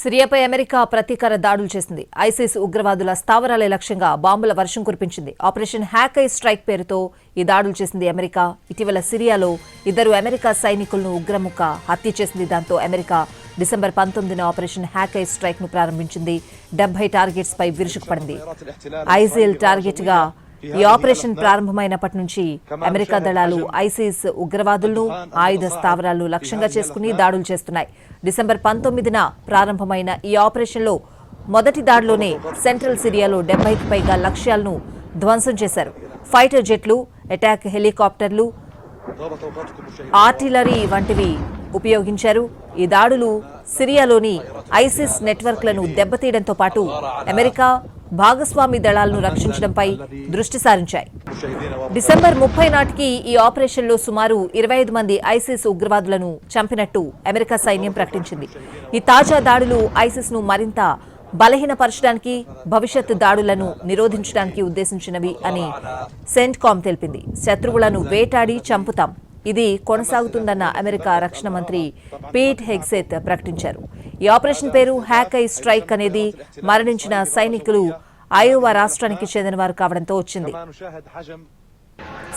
సిరియాపై America ప్రతీకార దాడులు చేసింది. ఐసిస్ ఉగ్రవాదుల స్థావరాల లక్ష్యంగా బాంబుల వర్షం కురిపించింది. ఆపరేషన్ హ్యాక్ ఐ స్ట్రైక్ పేరుతో ఈ దాడులు చేసింది అమెరికా. ఇటీవల సిరియాలో 2 అమెరికా సైనికులను ఉగ్రముఖ హత్య చేసింది. దాంతో అమెరికా డిసెంబర్ 19న ఆపరేషన్ హ్యాక్ ఐ స్ట్రైక్ ను ప్రారంభించింది. 70 టార్గెట్స్ పై విరుచుకుపడింది. ఐజిల్ టార్గెట్ గా ఈ ఆపరేషన్ ప్రారంభమైనప్పటి నుంచి అమెరికా దళాలు ఐసిస్ ఉగ్రవాదులను, ఆయుధ స్థావరాలను లక్ష్యంగా చేసుకుని దాడులు చేస్తున్నాయి. డిసెంబర్ 19న ప్రారంభమైన ఈ ఆపరేషన్లో మొదటి దాడిలోనే సెంట్రల్ సిరియాలో 70కి పైగా లక్ష్యాలను ధ్వంసం చేశారు. ఫైటర్ జెట్లు, అటాక్ హెలికాప్టర్లు, ఆర్టిలరీ వంటివి ఉపయోగించారు. ఈ దాడులు సిరియాలోని ఐసిస్ నెట్వర్క్లను దెబ్బతీయడంతో పాటు అమెరికా భాగస్వామి దళాలను రక్షించడంపై దృష్టి సారించాయి. డిసెంబర్ 30 నాటికి ఈ ఆపరేషన్లో సుమారు 25 మంది ఐసిస్ ఉగ్రవాదులను చంపినట్టు అమెరికా సైన్యం ప్రకటించింది. ఈ తాజా దాడులు ఐసిస్ ను మరింత బలహీనపరచడానికి, భవిష్యత్ దాడులను నిరోధించడానికి ఉద్దేశించినవి అని సెంట్కామ్ తెలిపింది. శత్రువులను వేటాడి చంపుతాం, ఇది కొనసాగుతుందన్న అమెరికా రక్షణ మంత్రి పీట్ హెగ్సెత్ ప్రకటించారు. ఈ ఆపరేషన్ పేరు హ్యాక్ ఐ స్ట్రైక్ అనేది మరణించిన సైనికులు అయోవా రాష్ట్రానికి చెందినవారు కావడంతో వచ్చింది.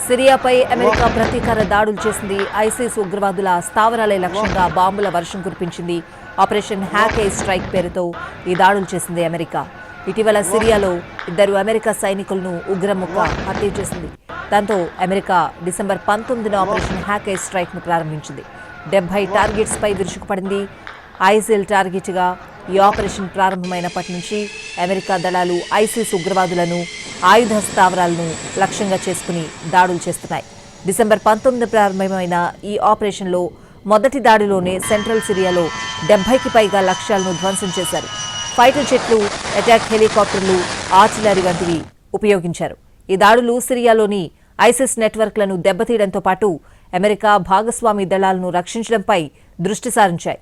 సిరియాపై అమెరికా ప్రతీకార దాడులు చేసింది. ఐసిస్ ఉగ్రవాదుల స్థావరాలే లక్ష్యంగా బాంబుల వర్షం కురిపించింది. ఆపరేషన్ హ్యాక్ ఐ స్ట్రైక్ పేరుతో ఈ దాడులు చేసింది అమెరికా. ఇటీవల సిరియాలో 2 అమెరికా సైనికులను ఉగ్రముఖ హత్య చేసింది. దాంతో అమెరికా డిసెంబర్ 19న ఆపరేషన్ హ్యాక్ ఐ స్ట్రైక్ ను ప్రారంభించింది. 70 టార్గెట్స్ పై విరుచుకుపడింది. ఐజిల్ టార్గెట్ గా ఈ ఆపరేషన్ ప్రారంభమైనప్పటి నుంచి అమెరికా దళాలు ఐసిస్ ఉగ్రవాదులను, ఆయుధ స్థావరాలను లక్ష్యంగా చేసుకుని దాడులు చేస్తున్నాయి. డిసెంబర్ 19 ప్రారంభమైన ఈ ఆపరేషన్లో మొదటి దాడిలోనే సెంట్రల్ సిరియాలో 70కి పైగా లక్ష్యాలను ధ్వంసం చేశారు. ఫైటర్ జెట్లు, అటాక్ హెలికాప్టర్లు, ఆర్టిలరీ వంటివి ఉపయోగించారు. ఈ దాడులు సిరియాలోని ఐసిస్ నెట్వర్క్లను దెబ్బతీయడంతో పాటు అమెరికా భాగస్వామి దళాలను రక్షించడంపై దృష్టి సారించాయి.